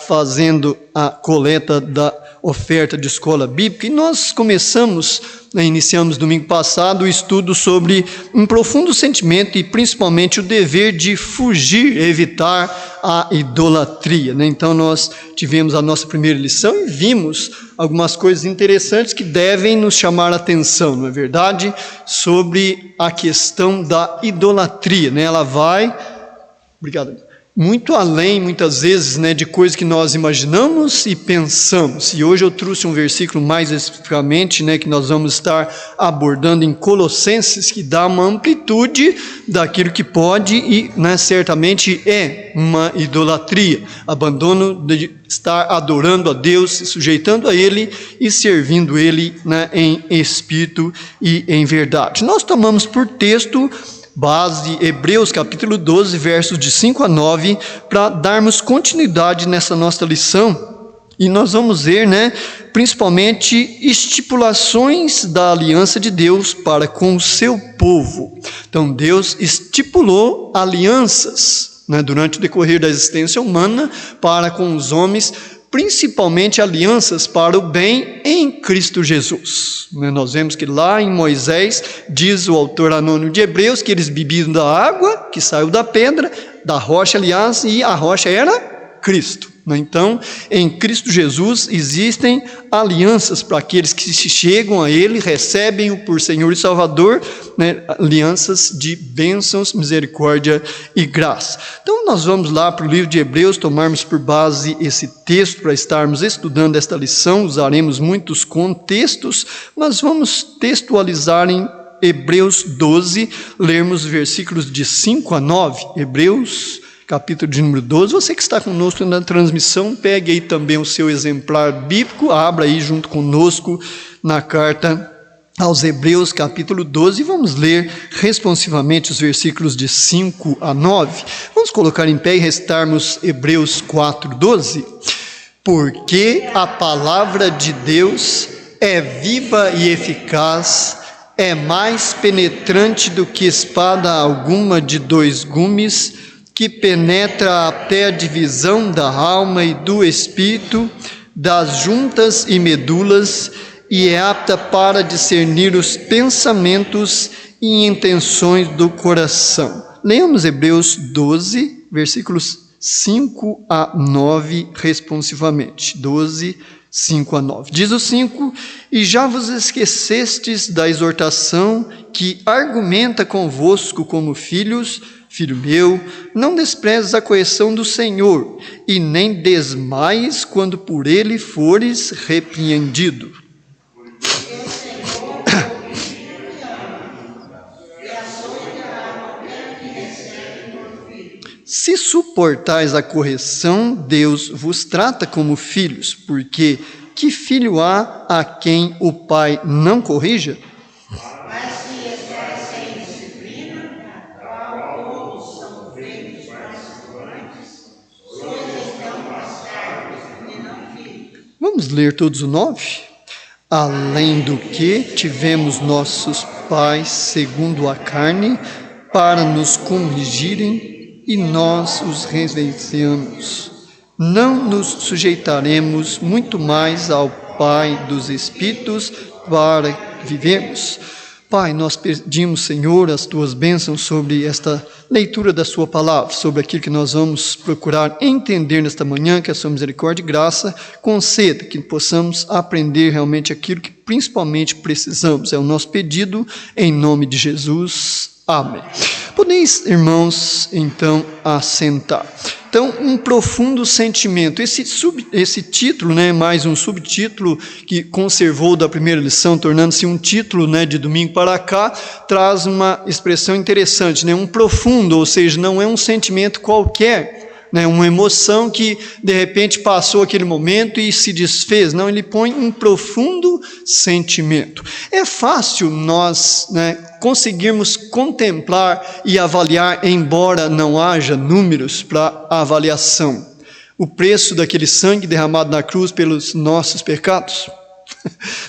fazendo a coleta da oferta de escola bíblica, e nós iniciamos domingo passado o estudo sobre um profundo sentimento e principalmente o dever de fugir, evitar a idolatria, Então nós tivemos a nossa primeira lição e vimos algumas coisas interessantes que devem nos chamar a atenção, não é verdade? Sobre a questão da idolatria, Ela vai... Obrigado. Muito além, muitas vezes, de coisas que nós imaginamos e pensamos. E hoje eu trouxe um versículo mais especificamente, que nós vamos estar abordando em Colossenses, que dá uma amplitude daquilo que pode e, certamente é uma idolatria. Abandono de estar adorando a Deus, se sujeitando a Ele e servindo Ele, em espírito e em verdade. Nós tomamos por texto base Hebreus capítulo 12, versos de 5 a 9, para darmos continuidade nessa nossa lição. E nós vamos ver, principalmente estipulações da aliança de Deus para com o seu povo. Então Deus estipulou alianças, durante o decorrer da existência humana para com os homens, principalmente alianças para o bem em Cristo Jesus. Nós vemos que lá em Moisés, diz o autor anônimo de Hebreus, que eles bebiam da água que saiu da pedra, da rocha, aliás, e a rocha era Cristo. Então, em Cristo Jesus existem alianças para aqueles que se chegam a Ele, recebem-o por Senhor e Salvador, alianças de bênçãos, misericórdia e graça. Então, nós vamos lá para o livro de Hebreus, tomarmos por base esse texto para estarmos estudando esta lição. Usaremos muitos contextos, mas vamos textualizar em Hebreus 12, lermos versículos de 5 a 9. Hebreus capítulo de número 12, você que está conosco na transmissão, pegue aí também o seu exemplar bíblico, abra aí junto conosco na carta aos Hebreus, capítulo 12, e vamos ler responsivamente os versículos de 5 a 9. Vamos colocar em pé e recitarmos Hebreus 4, 12. Porque a palavra de Deus é viva e eficaz, é mais penetrante do que espada alguma de dois gumes, que penetra até a divisão da alma e do espírito, das juntas e medulas, e é apta para discernir os pensamentos e intenções do coração. Leamos Hebreus 12, versículos 5 a 9, responsivamente. 12, 5 a 9. Diz o 5: E já vos esquecestes da exortação que argumenta convosco como filhos. Filho meu, não desprezes a correção do Senhor, e nem desmaies quando por ele fores repreendido. Se suportais a correção, Deus vos trata como filhos, porque que filho há a quem o pai não corrija? Vamos ler todos o 9? Além do que tivemos nossos pais segundo a carne, para nos corrigirem, e nós os reverenciamos. Não nos sujeitaremos muito mais ao Pai dos Espíritos para vivermos? Pai, nós pedimos, Senhor, as Tuas bênçãos sobre esta leitura da Sua palavra, sobre aquilo que nós vamos procurar entender nesta manhã, que a Sua misericórdia e graça conceda, que possamos aprender realmente aquilo que principalmente precisamos. É o nosso pedido, em nome de Jesus. Amém. Podeis, irmãos, então, assentar. Então, um profundo sentimento. Esse título, mais um subtítulo que conservou da primeira lição, tornando-se um título, de domingo para cá, traz uma expressão interessante, um profundo, ou seja, não é um sentimento qualquer, uma emoção que de repente passou aquele momento e se desfez. Não, ele põe um profundo sentimento. É fácil nós conseguirmos contemplar e avaliar, embora não haja números para avaliação, o preço daquele sangue derramado na cruz pelos nossos pecados.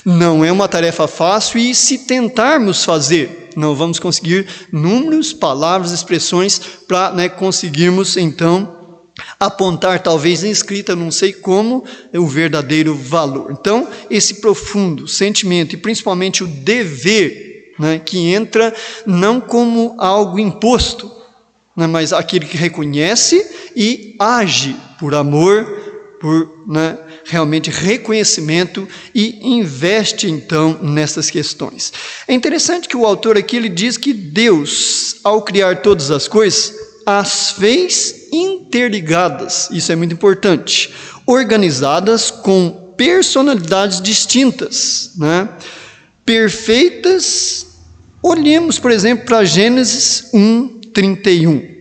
Não é uma tarefa fácil, e se tentarmos fazer, não vamos conseguir números, palavras, expressões para conseguirmos então apontar, talvez em escrita, não sei como, o verdadeiro valor. Então, esse profundo sentimento, e principalmente o dever, né, que entra não como algo imposto, né, mas aquele que reconhece e age por amor, por realmente reconhecimento, e investe então nessas questões. É interessante que o autor aqui ele diz que Deus, ao criar todas as coisas, as fez interligadas, isso é muito importante, organizadas com personalidades distintas, perfeitas. Olhemos, por exemplo, para Gênesis 1:31.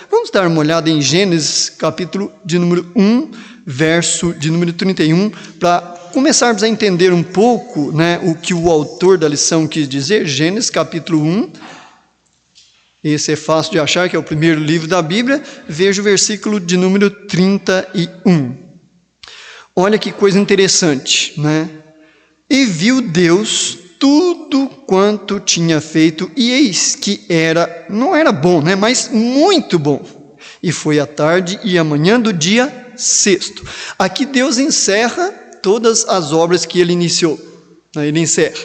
Vamos dar uma olhada em Gênesis, capítulo de número 1, verso de número 31, para começarmos a entender um pouco o que o autor da lição quis dizer. Gênesis, capítulo 1, esse é fácil de achar, que é o primeiro livro da Bíblia. Veja o versículo de número 31. Olha que coisa interessante, E viu Deus tudo quanto tinha feito, e eis que não era bom, mas muito bom. E foi a tarde e a manhã do dia sexto. Aqui Deus encerra todas as obras que ele iniciou. Ele encerra.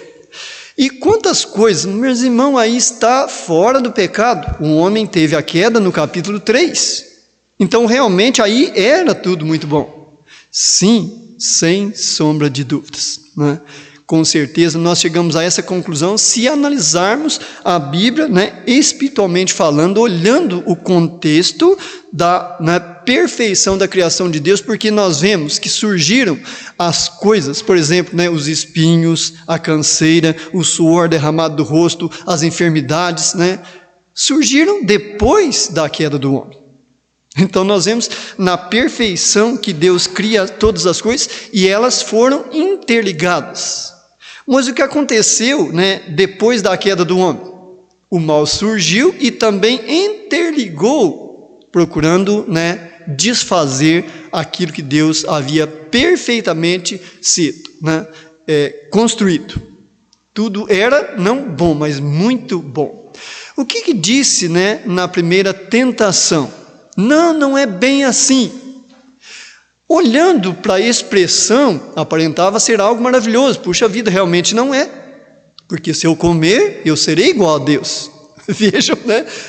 E quantas coisas, meus irmãos, aí está fora do pecado. O homem teve a queda no capítulo 3. Então, realmente, aí era tudo muito bom. Sim, sem sombra de dúvidas. Com certeza, nós chegamos a essa conclusão se analisarmos a Bíblia, espiritualmente falando, olhando o contexto da perfeição da criação de Deus, porque nós vemos que surgiram as coisas, por exemplo, os espinhos, a canseira, o suor derramado do rosto, as enfermidades, surgiram depois da queda do homem. Então nós vemos na perfeição que Deus cria todas as coisas e elas foram interligadas. Mas o que aconteceu depois da queda do homem? O mal surgiu e também interligou, procurando desfazer aquilo que Deus havia perfeitamente sido construído. Tudo era não bom, mas muito bom. O que disse na primeira tentação? Não é bem assim. Olhando para a expressão, aparentava ser algo maravilhoso. Puxa vida, realmente não é. Porque se eu comer, eu serei igual a Deus. Vejam,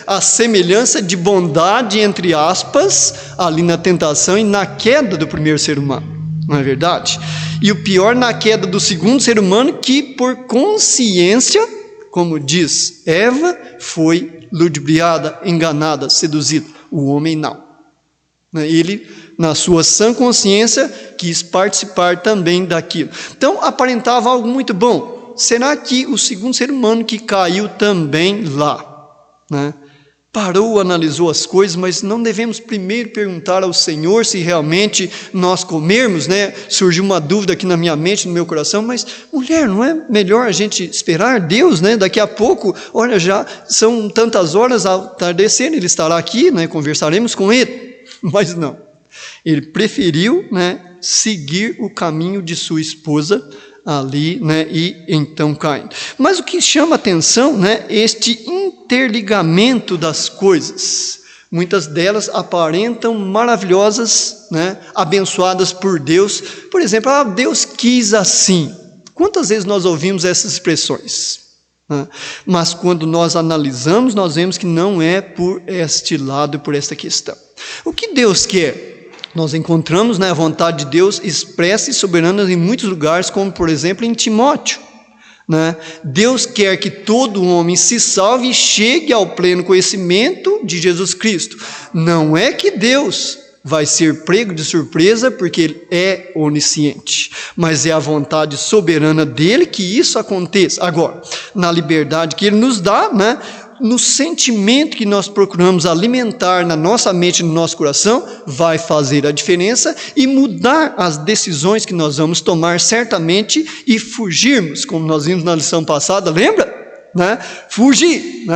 a semelhança de bondade, entre aspas, ali na tentação e na queda do primeiro ser humano. Não é verdade? E o pior, na queda do segundo ser humano, que por consciência, como diz Eva, foi ludibriada, enganada, seduzida. O homem não. Ele, na sua sã consciência, quis participar também daquilo. Então, aparentava algo muito bom. Será que o segundo ser humano que caiu também lá? Parou, analisou as coisas, mas não devemos primeiro perguntar ao Senhor se realmente nós comermos, Surgiu uma dúvida aqui na minha mente, no meu coração, mas mulher, não é melhor a gente esperar Deus, Daqui a pouco, olha, já são tantas horas, ao atardecer, Ele estará aqui, Conversaremos com Ele. Mas não, ele preferiu seguir o caminho de sua esposa ali, e então caindo. Mas o que chama atenção, este interligamento das coisas. Muitas delas aparentam maravilhosas, abençoadas por Deus. Por exemplo, Deus quis assim. Quantas vezes nós ouvimos essas expressões? Mas quando nós analisamos, nós vemos que não é por este lado, por esta questão. O que Deus quer? Nós encontramos a vontade de Deus expressa e soberana em muitos lugares, como por exemplo em Timóteo. Deus quer que todo homem se salve e chegue ao pleno conhecimento de Jesus Cristo. Não é que Deus vai ser pego de surpresa porque Ele é onisciente, mas é a vontade soberana dEle que isso aconteça. Agora, na liberdade que Ele nos dá, no sentimento que nós procuramos alimentar na nossa mente, no nosso coração, vai fazer a diferença e mudar as decisões que nós vamos tomar certamente e fugirmos, como nós vimos na lição passada, lembra? Fugir,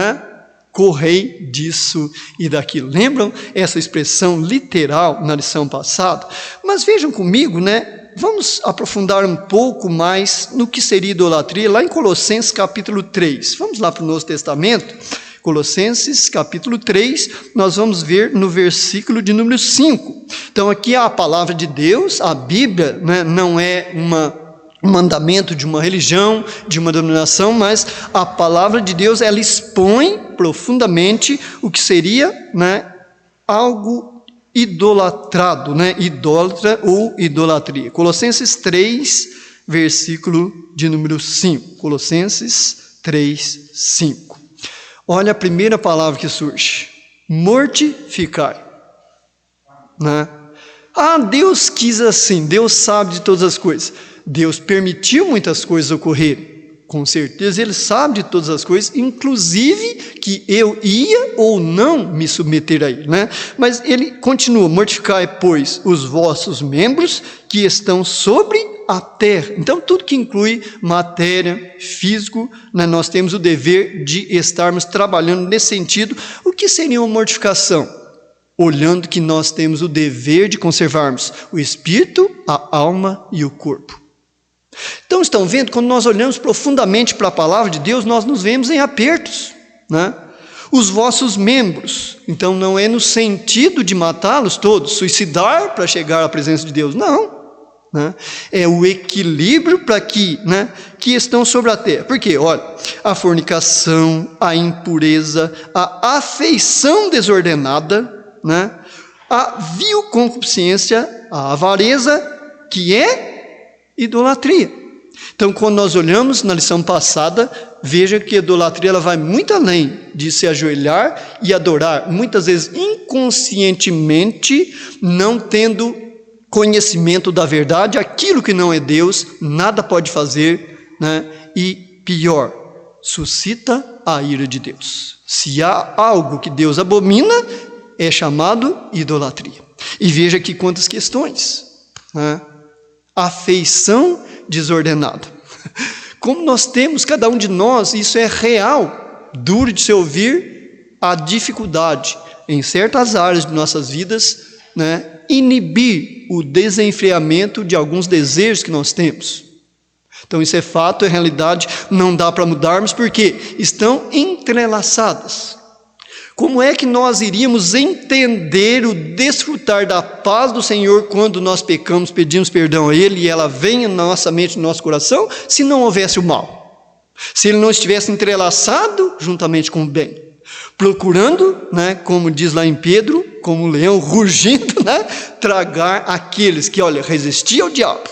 correi disso e daquilo. Lembram essa expressão literal na lição passada? Mas vejam comigo, vamos aprofundar um pouco mais no que seria idolatria, lá em Colossenses capítulo 3. Vamos lá para o Novo Testamento, Colossenses capítulo 3, nós vamos ver no versículo de número 5. Então aqui a palavra de Deus, a Bíblia, né, não é um mandamento de uma religião, de uma denominação, mas a palavra de Deus, ela expõe profundamente o que seria, né, algo idolatrado, né, idólatra ou idolatria. Colossenses 3, versículo de número 5. Colossenses 3, 5. Olha a primeira palavra que surge: mortificar, né? Ah, Deus quis assim, Deus sabe de todas as coisas. Deus permitiu muitas coisas ocorrerem. Com certeza Ele sabe de todas as coisas, inclusive que eu ia ou não me submeter a Ele, né? Mas Ele continua: mortificai, pois, os vossos membros que estão sobre a terra. Então, tudo que inclui matéria, físico, né, nós temos o dever de estarmos trabalhando nesse sentido. O que seria uma mortificação? Olhando que nós temos o dever de conservarmos o espírito, a alma e o corpo. Então, estão vendo? Quando nós olhamos profundamente para a palavra de Deus, nós nos vemos em apertos, né? Os vossos membros. Então, não é no sentido de matá-los todos, suicidar para chegar à presença de Deus, não. Né? É o equilíbrio para que estão sobre a terra. Porque, olha, a fornicação, a impureza, a afeição desordenada, né? A vil concupiscência, a avareza, que é idolatria. Então, quando nós olhamos na lição passada, veja que a idolatria ela vai muito além de se ajoelhar e adorar, muitas vezes inconscientemente, não tendo conhecimento da verdade, aquilo que não é Deus, nada pode fazer, né? E pior, suscita a ira de Deus. Se há algo que Deus abomina, é chamado idolatria. E veja aqui quantas questões, né? Afeição desordenada. Como nós temos, cada um de nós, isso é real, duro de se ouvir, a dificuldade em certas áreas de nossas vidas, né, inibir o desenfreamento de alguns desejos que nós temos. Então isso é fato, é realidade, não dá para mudarmos porque estão entrelaçadas. Como é que nós iríamos entender o desfrutar da paz do Senhor quando nós pecamos, pedimos perdão a Ele e ela vem na nossa mente, no nosso coração, se não houvesse o mal? Se ele não estivesse entrelaçado juntamente com o bem, procurando, né, como diz lá em Pedro, como um leão rugindo, né, tragar aqueles que, olha, resistir ao diabo,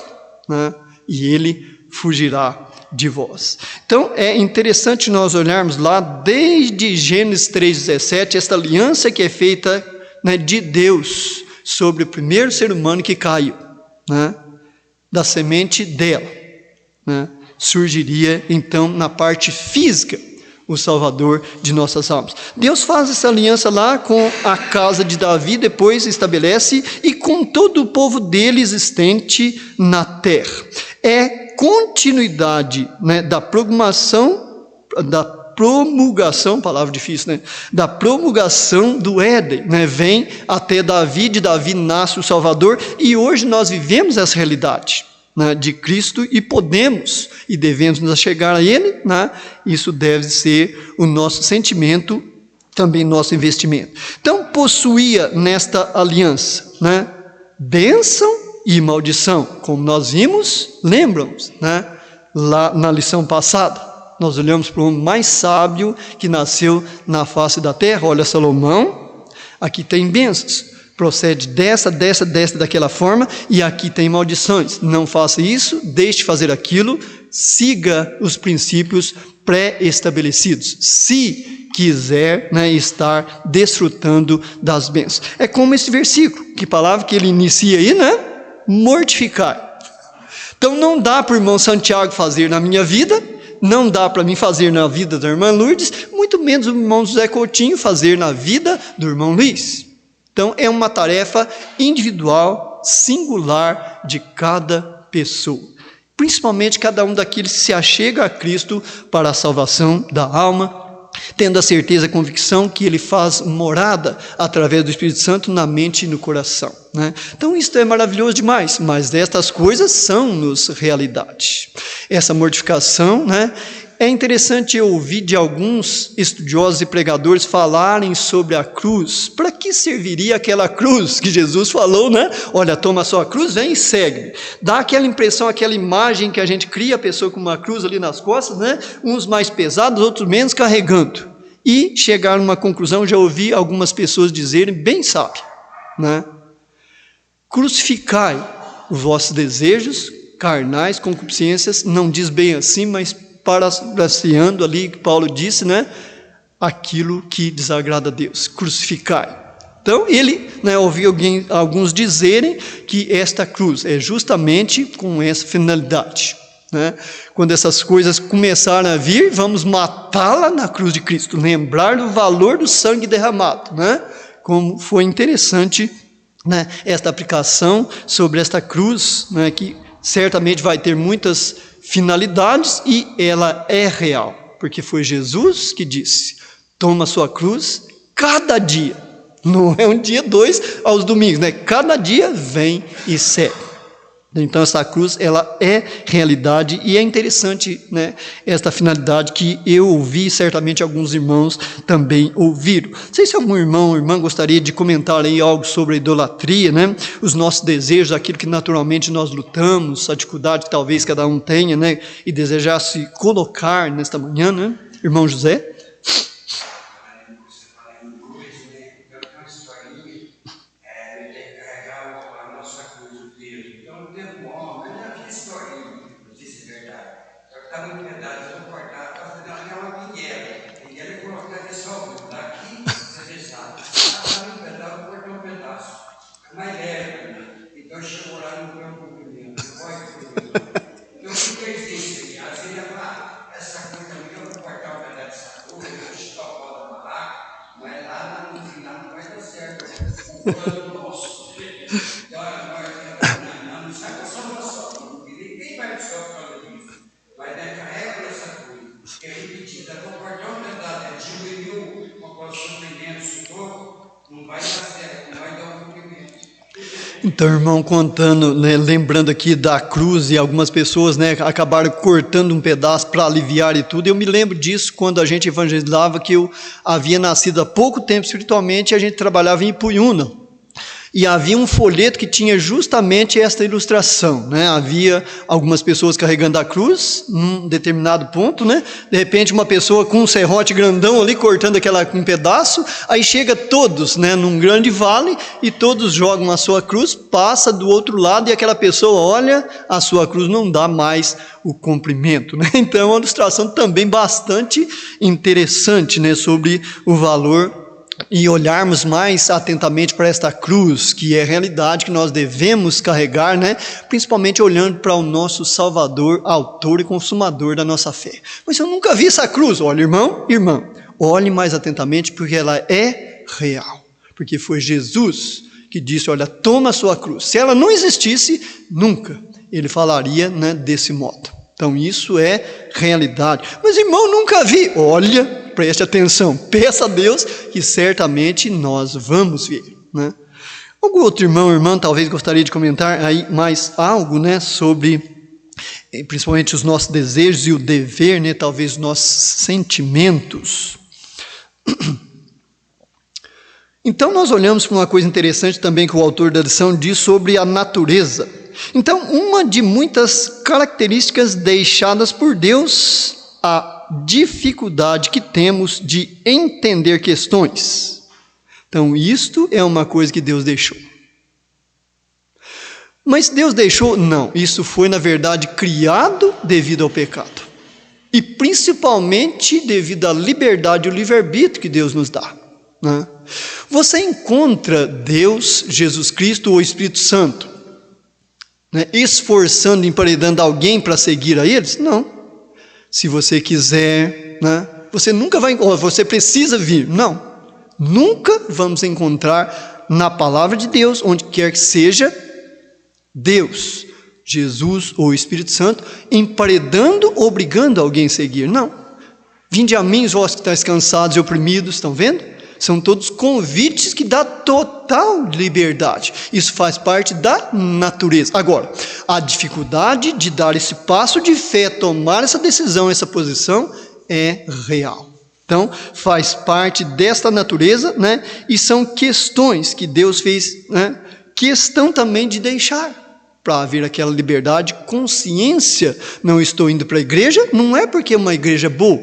né, e ele fugirá de vós. Então é interessante nós olharmos lá desde Gênesis 3,17, esta aliança que é feita, né, de Deus sobre o primeiro ser humano que caiu, né, da semente dela, né, surgiria então na parte física o Salvador de nossas almas. Deus faz essa aliança lá com a casa de Davi, depois estabelece, e com todo o povo dele existente na terra. É continuidade, né, da promulgação, palavra difícil, né, da promulgação do Éden, né, vem até Davi, de Davi nasce o Salvador, e hoje nós vivemos essa realidade, né, de Cristo, e podemos e devemos nos chegar a Ele, né? Isso deve ser o nosso sentimento, também nosso investimento. Então, possuía nesta aliança, né, bênção e maldição, como nós vimos, lembram-nos, né, lá na lição passada, nós olhamos para o homem mais sábio que nasceu na face da terra. Olha, Salomão, aqui tem bênçãos, procede dessa, daquela forma, e aqui tem maldições. Não faça isso, deixe de fazer aquilo, siga os princípios pré-estabelecidos, se quiser, né, estar desfrutando das bênçãos. É como esse versículo, que palavra que ele inicia aí, né? Mortificar. Então não dá para o irmão Santiago fazer na minha vida, não dá para mim fazer na vida da irmã Lourdes, muito menos o irmão José Coutinho fazer na vida do irmão Luiz. Então é uma tarefa individual, singular de cada pessoa. Principalmente cada um daqueles que se achega a Cristo para a salvação da alma, tendo a certeza, a convicção que Ele faz morada através do Espírito Santo na mente e no coração, né? Então isso é maravilhoso demais, mas estas coisas são-nos realidade. Essa mortificação, né, É interessante ouvir de alguns estudiosos e pregadores falarem sobre a cruz. Para que serviria aquela cruz que Jesus falou, né? Olha, toma a sua cruz, vem e segue. Dá aquela impressão, aquela imagem que a gente cria a pessoa com uma cruz ali nas costas, né? Uns mais pesados, outros menos, carregando. E chegar a uma conclusão, já ouvi algumas pessoas dizerem, bem sábio, né? Crucificai os vossos desejos carnais, concupiscências, não diz bem assim, mas parafraseando ali que Paulo disse, né? Aquilo que desagrada a Deus, crucificai. Então ele, né, ouvi alguns dizerem que esta cruz é justamente com essa finalidade, né? Quando essas coisas começarem a vir, vamos matá-la na cruz de Cristo, lembrar do valor do sangue derramado, né? Como foi interessante, né, esta aplicação sobre esta cruz, né, que certamente vai ter muitas finalidades e ela é real, porque foi Jesus que disse, toma a sua cruz cada dia, não é um dia, 2 aos domingos, né? Cada dia vem e segue. Então essa cruz, ela é realidade e é interessante, né, esta finalidade que eu ouvi, certamente alguns irmãos também ouviram. Não sei se algum irmão ou irmã gostaria de comentar aí algo sobre a idolatria, né, os nossos desejos, aquilo que naturalmente nós lutamos, a dificuldade que talvez cada um tenha, né, e desejasse colocar nesta manhã, né, irmão José? Então, irmão, contando, né, lembrando aqui da cruz e algumas pessoas, né, acabaram cortando um pedaço para aliviar e tudo. Eu me lembro disso quando a gente evangelizava, que eu havia nascido há pouco tempo espiritualmente e a gente trabalhava em Ipuiuna. E havia um folheto que tinha justamente esta ilustração, né? Havia algumas pessoas carregando a cruz, num determinado ponto, né? De repente uma pessoa com um serrote grandão ali, cortando aquela um pedaço, aí chega todos, né, num grande vale, e todos jogam a sua cruz, passa do outro lado, e aquela pessoa olha, a sua cruz não dá mais o comprimento, né? Então é uma ilustração também bastante interessante, né, sobre o valor e olharmos mais atentamente para esta cruz, que é a realidade que nós devemos carregar, né? Principalmente olhando para o nosso Salvador, autor e consumador da nossa fé. Mas eu nunca vi essa cruz. Olha, irmão, irmã, olhe mais atentamente, porque ela é real. Porque foi Jesus que disse, olha, toma a sua cruz. Se ela não existisse, nunca ele falaria, né, desse modo. Então isso é realidade. Mas, irmão, nunca vi. Olha, preste atenção, peça a Deus que certamente nós vamos ver, né? Algum outro irmão ou irmã talvez gostaria de comentar aí mais algo, né, sobre principalmente os nossos desejos e o dever, né, talvez os nossos sentimentos. Então nós olhamos para uma coisa interessante também que o autor da lição diz sobre a natureza. Então, uma de muitas características deixadas por Deus, a dificuldade que temos de entender questões. Então, isto é uma coisa que Deus deixou. Mas Deus deixou? Não. Isso foi, na verdade, criado devido ao pecado. E principalmente devido à liberdade e o livre-arbítrio que Deus nos dá, né? Você encontra Deus, Jesus Cristo ou o Espírito Santo, né, esforçando, emparedando alguém para seguir a eles? Não. Se você quiser, né, você nunca vai encontrar, você precisa vir. Não. Nunca vamos encontrar na palavra de Deus, onde quer que seja, Deus, Jesus ou o Espírito Santo, emparedando, obrigando alguém a seguir. Não. Vinde a mim, vós que estáis cansados e oprimidos, estão vendo? São todos convites que dão total liberdade. Isso faz parte da natureza. Agora, a dificuldade de dar esse passo de fé, tomar essa decisão, essa posição, é real. Então, faz parte desta natureza, né? E são questões que Deus fez, né? Questão também de deixar, para haver aquela liberdade, consciência. Não estou indo para a igreja, não é porque é uma igreja boa,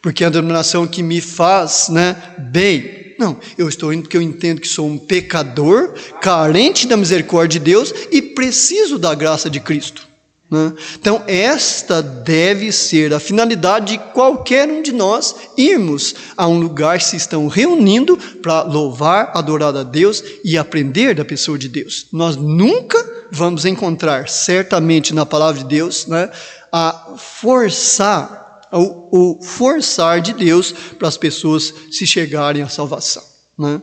porque é a denominação que me faz, né, bem. Não, eu estou indo porque eu entendo que sou um pecador, carente da misericórdia de Deus e preciso da graça de Cristo, né? Então, esta deve ser a finalidade de qualquer um de nós irmos a um lugar que se estão reunindo para louvar, adorar a Deus e aprender da pessoa de Deus. Nós nunca vamos encontrar, certamente na palavra de Deus, né, a forçar, o forçar de Deus para as pessoas se chegarem à salvação, né?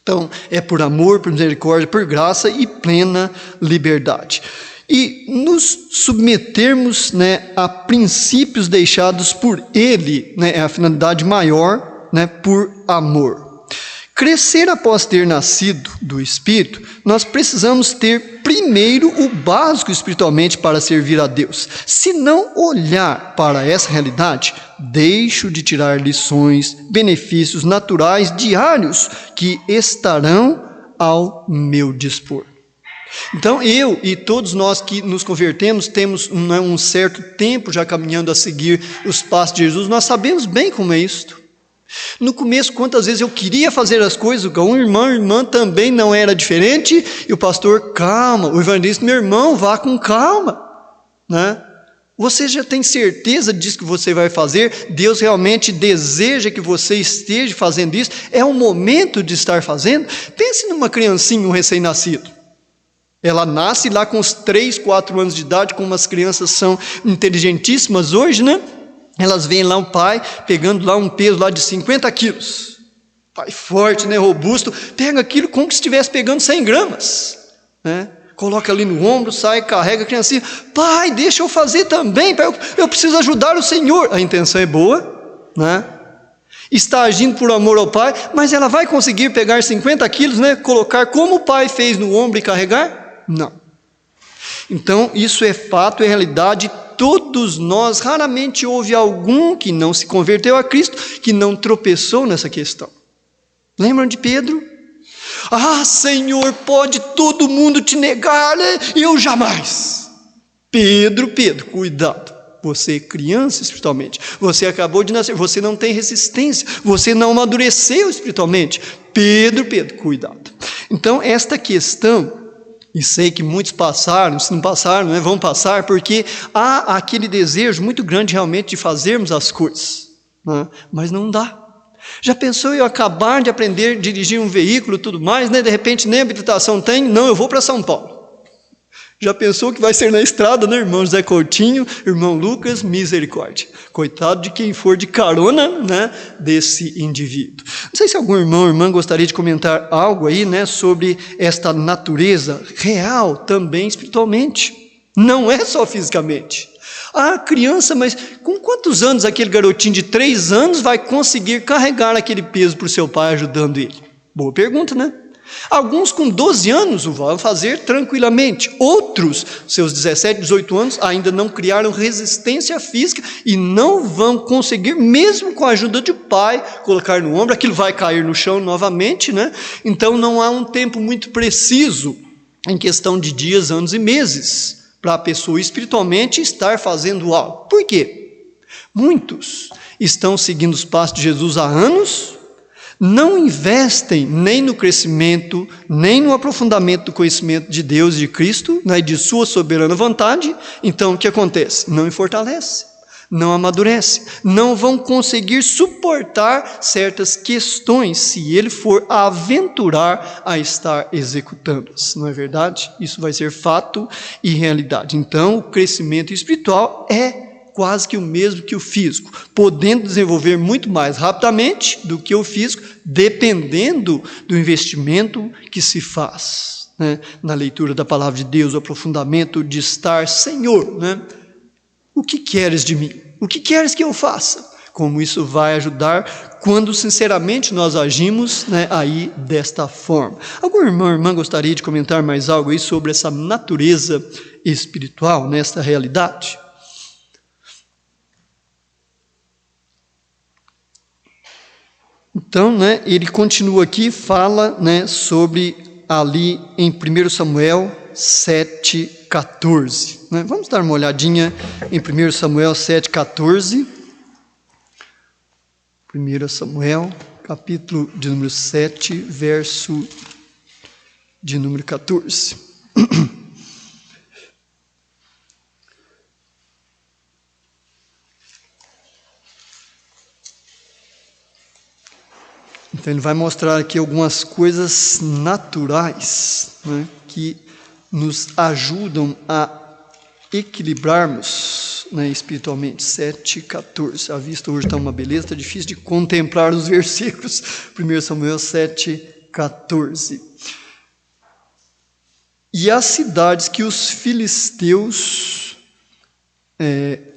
Então, é por amor, por misericórdia, por graça e plena liberdade. E nos submetermos, né, a princípios deixados por Ele, né, é a finalidade maior, né, por amor. Crescer após ter nascido do Espírito, nós precisamos ter primeiro o básico espiritualmente para servir a Deus. Se não olhar para essa realidade, deixo de tirar lições, benefícios naturais diários que estarão ao meu dispor. Então, eu e todos nós que nos convertemos, temos um certo tempo já caminhando a seguir os passos de Jesus, nós sabemos bem como é isto. No começo, quantas vezes eu queria fazer as coisas, um irmã também não era diferente, e o pastor, calma, o evangelista, meu irmão, vá com calma, né? Você já tem certeza disso que você vai fazer? Deus realmente deseja que você esteja fazendo isso? É o momento de estar fazendo? Pense numa criancinha, um recém-nascido. Ela nasce lá com os 3, 4 anos de idade, como as crianças são inteligentíssimas hoje, né? Elas veem lá o pai pegando lá um peso lá de 50 quilos. Pai forte, né, robusto, pega aquilo como se estivesse pegando 100 gramas. Né? Coloca ali no ombro, sai, carrega a criancinha. Pai, deixa eu fazer também, pai, eu preciso ajudar o Senhor. A intenção é boa, né? Está agindo por amor ao pai, mas ela vai conseguir pegar 50 quilos, né, colocar como o pai fez no ombro e carregar? Não. Então, isso é fato, é realidade. Todos nós, raramente houve algum que não se converteu a Cristo, que não tropeçou nessa questão. Lembram de Pedro? Ah, Senhor, pode todo mundo te negar, né? Eu jamais. Pedro, cuidado. Você é criança espiritualmente. Você acabou de nascer. Você não tem resistência. Você não amadureceu espiritualmente. Pedro, cuidado. Então, esta questão... E sei que muitos passaram, se não passaram, né, vão passar, porque há aquele desejo muito grande realmente de fazermos as coisas, né, mas não dá. Já pensou eu acabar de aprender a dirigir um veículo e tudo mais, né, de repente nem habilitação tem, não, eu vou para São Paulo. Já pensou que vai ser na estrada, né, irmão José Coutinho, irmão Lucas, misericórdia. Coitado de quem for de carona, né, desse indivíduo. Não sei se algum irmão ou irmã gostaria de comentar algo aí, né, sobre esta natureza real também espiritualmente. Não é só fisicamente. Ah, criança, mas com quantos anos aquele garotinho de 3 anos vai conseguir carregar aquele peso para o seu pai ajudando ele? Boa pergunta, né? Alguns com 12 anos o vão fazer tranquilamente. Outros, seus 17, 18 anos, ainda não criaram resistência física e não vão conseguir, mesmo com a ajuda de pai, colocar no ombro, aquilo vai cair no chão novamente, né? Então não há um tempo muito preciso, em questão de dias, anos e meses, para a pessoa espiritualmente estar fazendo algo. Por quê? Muitos estão seguindo os passos de Jesus há anos, não investem nem no crescimento, nem no aprofundamento do conhecimento de Deus e de Cristo, né, de sua soberana vontade. Então, o que acontece? Não fortalece, não amadurece, não vão conseguir suportar certas questões se ele for aventurar a estar executando-as. Não é verdade? Isso vai ser fato e realidade. Então, o crescimento espiritual é quase que o mesmo que o físico, podendo desenvolver muito mais rapidamente do que o físico, dependendo do investimento que se faz, né? Na leitura da palavra de Deus, o aprofundamento de estar, Senhor, né? O que queres de mim? O que queres que eu faça? Como isso vai ajudar quando sinceramente nós agimos, né, aí desta forma. Algum irmão ou irmã gostaria de comentar mais algo aí sobre essa natureza espiritual, nesta realidade. Então, ele continua aqui, fala, sobre ali em 1 Samuel 7,14. Vamos dar uma olhadinha em 1 Samuel 7,14. 1 Samuel, capítulo de número 7, verso de número 14. Então ele vai mostrar aqui algumas coisas naturais, que nos ajudam a equilibrarmos, espiritualmente. 7,14. A vista hoje está uma beleza, está difícil de contemplar os versículos. 1 Samuel 7,14. E as cidades que os filisteus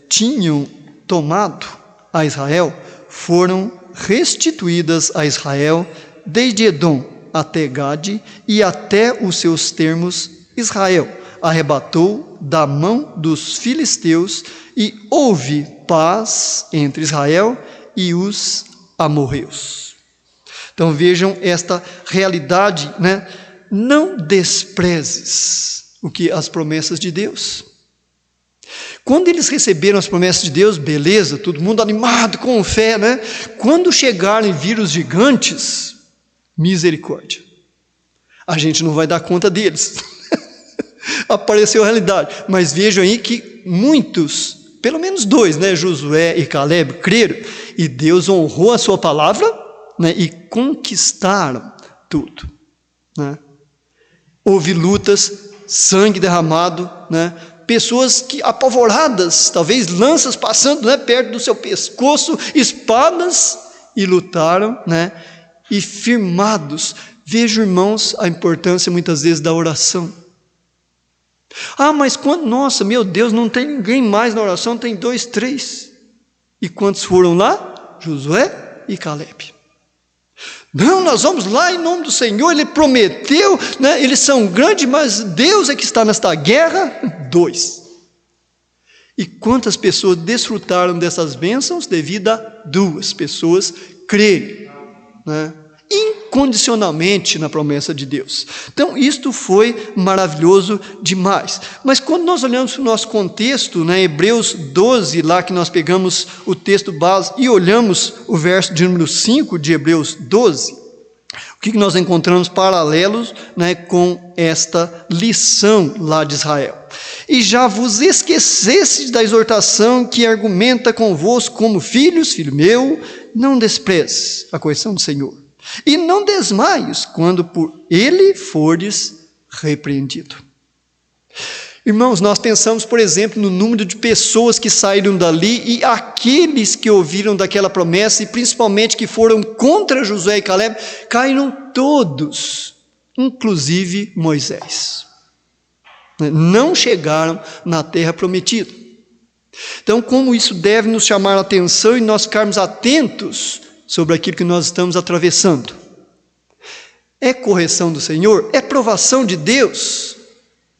tinham tomado a Israel foram restituídas a Israel, desde Edom até Gade e até os seus termos. Israel arrebatou da mão dos filisteus e houve paz entre Israel e os amorreus. Então vejam esta realidade, Não desprezes as promessas de Deus. Quando eles receberam as promessas de Deus, beleza, todo mundo animado, com fé, Quando chegaram e viram os gigantes, misericórdia. A gente não vai dar conta deles. Apareceu a realidade. Mas vejam aí que muitos, pelo menos 2, Josué e Caleb, creram. E Deus honrou a sua palavra, e conquistaram tudo. Houve lutas, sangue derramado, pessoas que apavoradas, talvez lanças passando perto do seu pescoço, espadas, e lutaram, e firmados. Vejo, irmãos, a importância muitas vezes da oração. Mas nossa, meu Deus, não tem ninguém mais na oração, tem 2, 3. E quantos foram lá? Josué e Caleb. Não, nós vamos lá em nome do Senhor, Ele prometeu, eles são grandes, mas Deus é que está nesta guerra. 2. E quantas pessoas desfrutaram dessas bênçãos devido a 2 pessoas crerem, incondicionalmente na promessa de Deus. Então isto foi maravilhoso demais. Mas quando nós olhamos para o nosso contexto, Hebreus 12, lá que nós pegamos o texto base e olhamos o verso de número 5 de Hebreus 12, o que nós encontramos paralelos com esta lição lá de Israel? E já vos esquecestes da exortação que argumenta convosco como filhos, filho meu, não desprezes a correção do Senhor. E não desmaies quando por ele fores repreendido. Irmãos, nós pensamos, por exemplo, no número de pessoas que saíram dali e aqueles que ouviram daquela promessa e principalmente que foram contra Josué e Caleb, caíram todos, inclusive Moisés. Não chegaram na terra prometida. Então, como isso deve nos chamar a atenção e nós ficarmos atentos sobre aquilo que nós estamos atravessando? É correção do Senhor? É provação de Deus,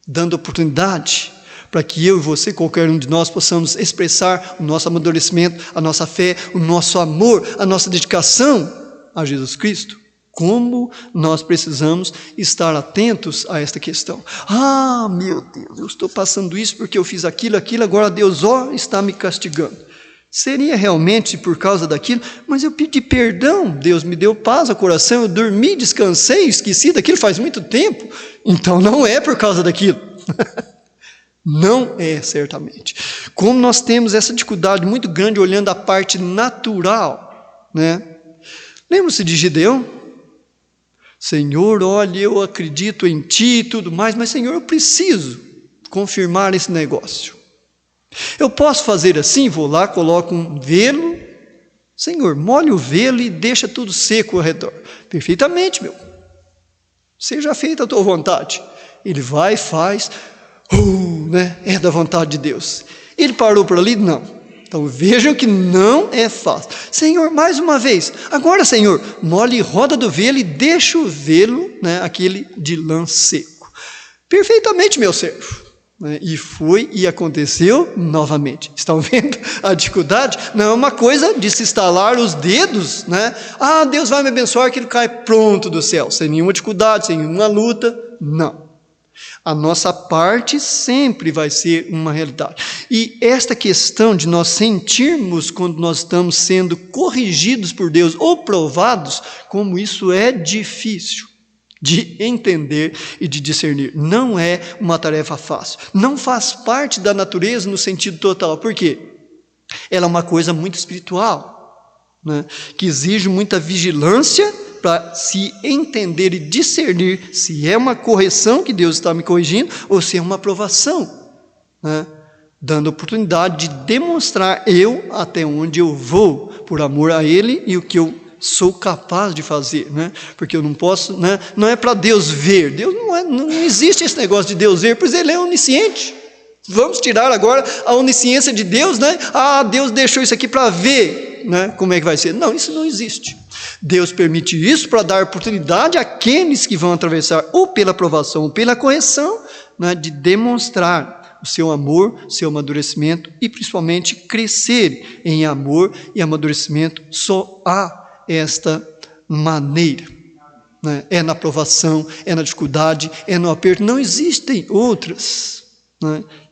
dando oportunidade para que eu e você, qualquer um de nós, possamos expressar o nosso amadurecimento, a nossa fé, o nosso amor, a nossa dedicação a Jesus Cristo. Como nós precisamos estar atentos a esta questão. Meu Deus, eu estou passando isso porque eu fiz aquilo, agora Deus está me castigando. Seria realmente por causa daquilo, mas eu pedi perdão, Deus me deu paz ao coração, eu dormi, descansei, esqueci daquilo faz muito tempo, então não é por causa daquilo. Não é, certamente. Como nós temos essa dificuldade muito grande olhando a parte natural, Lembra-se de Gideão? Senhor, olha, eu acredito em Ti e tudo mais, mas Senhor, eu preciso confirmar esse negócio. Eu posso fazer assim? Vou lá, coloco um velo. Senhor, molha o velo e deixa tudo seco ao redor. Perfeitamente, meu. Seja feita a tua vontade. Ele vai e faz. É da vontade de Deus. Ele parou por ali? Não. Então vejam que não é fácil. Senhor, mais uma vez. Agora, Senhor, molhe roda do velo e deixa o velo, aquele de lã seco. Perfeitamente, meu servo. né? E foi e aconteceu novamente. Estão vendo a dificuldade? Não é uma coisa de se estalar os dedos, né? Ah, Deus vai me abençoar, que ele cai pronto do céu, sem nenhuma dificuldade, sem nenhuma luta. Não. A nossa parte sempre vai ser uma realidade. E esta questão de nós sentirmos quando nós estamos sendo corrigidos por Deus ou provados, como isso é difícil de entender e de discernir. Não é uma tarefa fácil. Não faz parte da natureza no sentido total. Por quê? Ela é uma coisa muito espiritual, né? Que exige muita vigilância para se entender e discernir se é uma correção que Deus está me corrigindo ou se é uma aprovação, né? Dando oportunidade de demonstrar eu até onde eu vou por amor a Ele e o que eu sou capaz de fazer, né? Porque eu não posso, né? Não é para Deus ver. Deus não existe esse negócio de Deus ver, pois Ele é onisciente. Vamos tirar agora a onisciência de Deus, né? Ah, Deus deixou isso aqui para ver, né? Como é que vai ser? Não, isso não existe. Deus permite isso para dar oportunidade àqueles que vão atravessar ou pela aprovação ou pela correção, né? De demonstrar o seu amor, seu amadurecimento e principalmente crescer em amor e amadurecimento. Só há esta maneira, né? É na aprovação, é na dificuldade, é no aperto. Não existem outras.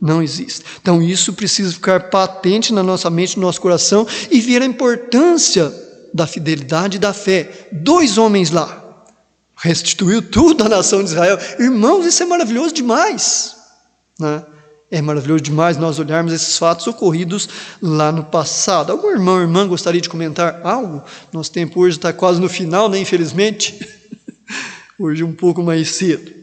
Não existe. Então isso precisa ficar patente na nossa mente, no nosso coração e ver a importância da fidelidade e da fé. 2 homens lá, restituiu tudo à nação de Israel. Irmãos, isso é maravilhoso demais, né? É maravilhoso demais nós olharmos esses fatos ocorridos lá no passado. Algum irmão ou irmã gostaria de comentar algo? Nosso tempo hoje está quase no final, né? Infelizmente. Hoje um pouco mais cedo.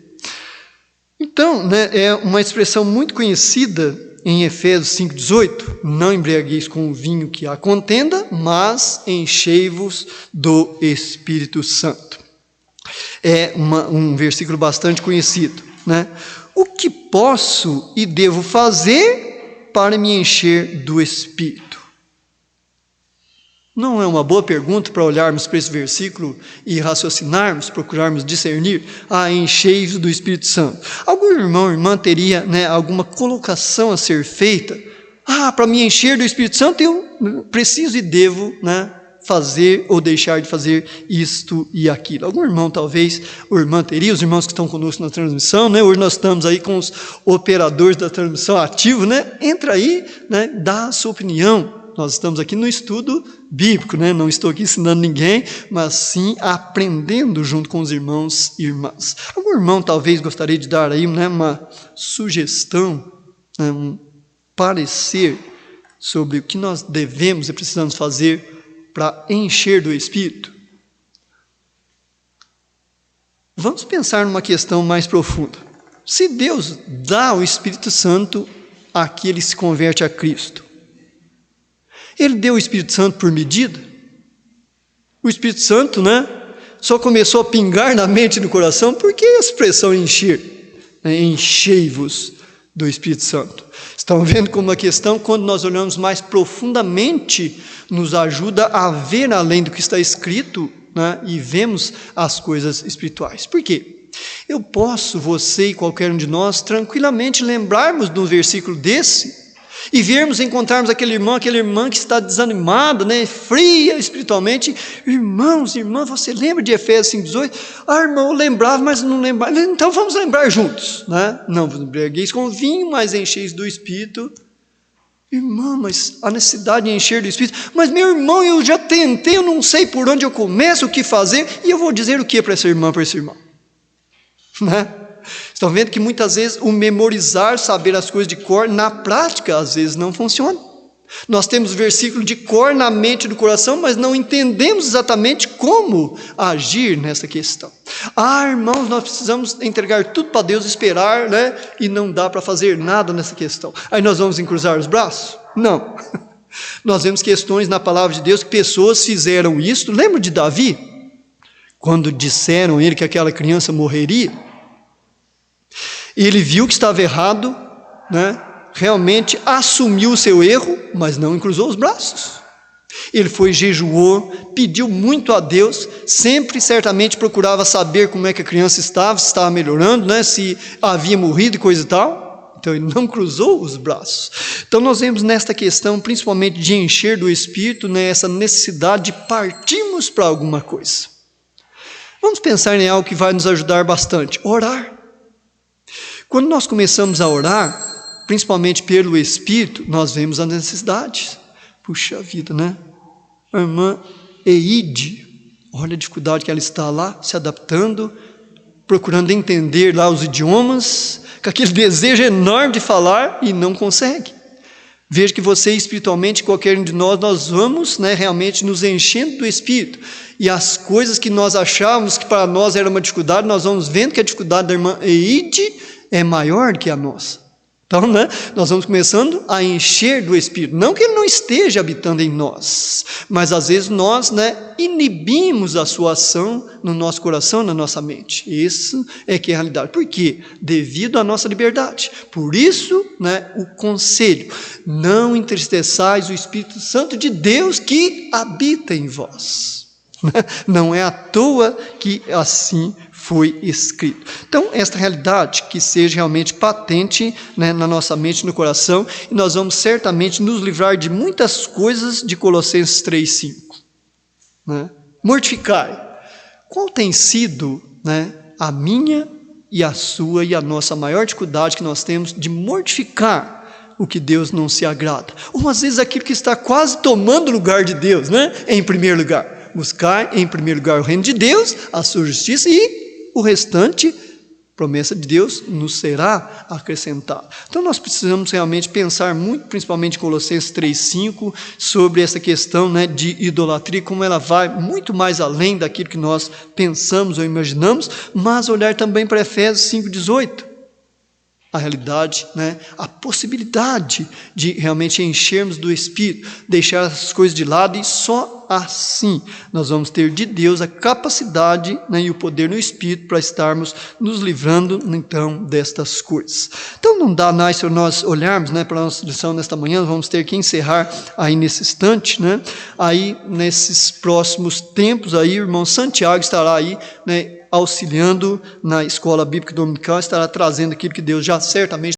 Então, né, é uma expressão muito conhecida em Efésios 5,18, não embriagueis com o vinho que há contenda, mas enchei-vos do Espírito Santo. É um versículo bastante conhecido, né? O que posso e devo fazer para me encher do Espírito? Não é uma boa pergunta para olharmos para esse versículo e raciocinarmos, procurarmos discernir? Ah, enchei-vos do Espírito Santo. Algum irmão ou irmã teria, né, alguma colocação a ser feita? Ah, para me encher do Espírito Santo eu preciso e devo, né, fazer ou deixar de fazer isto e aquilo. Algum irmão talvez, ou irmã teria, os irmãos que estão conosco na transmissão, né? Hoje nós estamos aí com os operadores da transmissão ativos, né? Entra aí, né, dá a sua opinião. Nós estamos aqui no estudo bíblico, né? Não estou aqui ensinando ninguém, mas sim aprendendo junto com os irmãos e irmãs. Algum irmão talvez gostaria de dar aí, né, uma sugestão, né, um parecer sobre o que nós devemos e precisamos fazer para encher do Espírito? Vamos pensar numa questão mais profunda. Se Deus dá o Espírito Santo àquele que se converte a Cristo, Ele deu o Espírito Santo por medida? O Espírito Santo, né, só começou a pingar na mente e no coração. Por que a expressão encher? Enchei-vos do Espírito Santo. Estão vendo como a questão, quando nós olhamos mais profundamente, nos ajuda a ver além do que está escrito, né, e vemos as coisas espirituais. Por quê? Eu posso, você e qualquer um de nós, tranquilamente lembrarmos de um versículo desse e vermos, encontrarmos aquele irmão, aquela irmã que está desanimada, né, fria espiritualmente. Irmãos, irmã, você lembra de Efésios 5,18? Ah, irmão, eu lembrava, mas não lembrava. Então vamos lembrar juntos, né? Não vos embriagueis com vinho, mas encheis do Espírito. Irmã, mas a necessidade de encher do Espírito. Mas meu irmão, eu já tentei, eu não sei por onde eu começo, o que fazer, e eu vou dizer o que para essa irmã, para esse irmão, né? Estão vendo que muitas vezes o memorizar, saber as coisas de cor, na prática, às vezes não funciona. Nós temos versículo de cor na mente e no coração, mas não entendemos exatamente como agir nessa questão. Ah, irmãos, nós precisamos entregar tudo para Deus, esperar, né? E não dá para fazer nada nessa questão. Aí nós vamos encruzar os braços? Não. Nós vemos questões na palavra de Deus que pessoas fizeram isso. Lembra de Davi? Quando disseram a ele que aquela criança morreria, ele viu que estava errado, né? Realmente assumiu o seu erro, mas não encruzou os braços. Ele foi, jejuou, pediu muito a Deus, sempre certamente procurava saber como é que a criança estava, se estava melhorando, né? Se havia morrido e coisa e tal. Então ele não cruzou os braços. Então nós vemos nesta questão, principalmente de encher do Espírito, né, essa necessidade de partirmos para alguma coisa. Vamos pensar em algo que vai nos ajudar bastante: orar. Quando nós começamos a orar, principalmente pelo Espírito, nós vemos as necessidades. Puxa vida, né? A irmã Eide, olha a dificuldade que ela está lá, se adaptando, procurando entender lá os idiomas, com aquele desejo enorme de falar e não consegue. Veja que você espiritualmente, qualquer um de nós vamos, né, realmente nos enchendo do Espírito. E as coisas que nós achávamos que para nós era uma dificuldade, nós vamos vendo que a dificuldade da irmã Eide é maior que a nossa. Então, né, nós vamos começando a encher do Espírito. Não que ele não esteja habitando em nós, mas às vezes nós, né, inibimos a sua ação no nosso coração, na nossa mente. Isso é que é a realidade. Por quê? Devido à nossa liberdade. Por isso, né, o conselho: não entristeçais o Espírito Santo de Deus que habita em vós. Não é à toa que assim foi escrito. Então, esta realidade que seja realmente patente, né, na nossa mente, no coração, e nós vamos certamente nos livrar de muitas coisas de Colossenses 3:5. Né? Mortificai. Qual tem sido, né, a minha e a sua e a nossa maior dificuldade que nós temos de mortificar o que Deus não se agrada? Ou às vezes aquilo que está quase tomando o lugar de Deus, né, em primeiro lugar. Buscar em primeiro lugar o reino de Deus, a sua justiça, e o restante, promessa de Deus, nos será acrescentado. Então nós precisamos realmente pensar muito, principalmente em Colossenses 3:5, sobre essa questão, né, de idolatria, como ela vai muito mais além daquilo que nós pensamos ou imaginamos, mas olhar também para Efésios 5:18. A realidade, né, a possibilidade de realmente enchermos do Espírito, deixar as coisas de lado, e só assim nós vamos ter de Deus a capacidade, né, e o poder no Espírito para estarmos nos livrando então destas coisas. Então não dá mais, se nós olharmos, né, para a nossa lição nesta manhã, vamos ter que encerrar aí nesse instante, né, aí nesses próximos tempos aí, o irmão Santiago estará aí, né, auxiliando na escola bíblica dominical, estará trazendo aquilo que Deus já certamente